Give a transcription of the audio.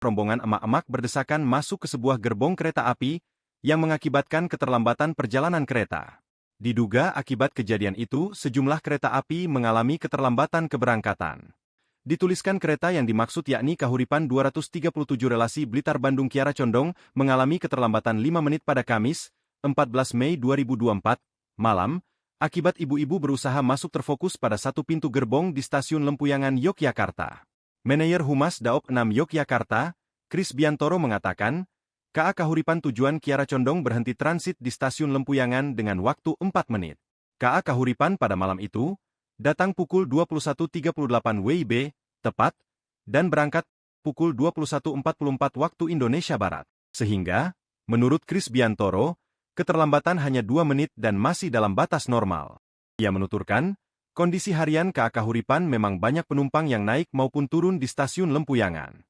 rombongan emak-emak berdesakan masuk ke sebuah gerbong kereta api yang mengakibatkan keterlambatan perjalanan kereta. Diduga akibat kejadian itu, sejumlah kereta api mengalami keterlambatan keberangkatan. Dituliskan kereta yang dimaksud yakni Kahuripan 237 relasi Blitar-Bandung Kiara Condong mengalami keterlambatan 5 menit pada Kamis, 14 Mei 2024, malam, akibat ibu-ibu berusaha masuk terfokus pada satu pintu gerbong di Stasiun Lempuyangan, Yogyakarta. Manajer Humas Daop 6 Yogyakarta, Kris Biantoro mengatakan, KA Kahuripan tujuan Kiara Condong berhenti transit di Stasiun Lempuyangan dengan waktu 4 menit. KA Kahuripan pada malam itu, datang pukul 21.38 WIB, tepat, dan berangkat pukul 21.44 waktu Indonesia Barat. Sehingga, menurut Kris Biantoro, keterlambatan hanya 2 menit dan masih dalam batas normal. Ia menuturkan, kondisi harian KA Kahuripan memang banyak penumpang yang naik maupun turun di Stasiun Lempuyangan.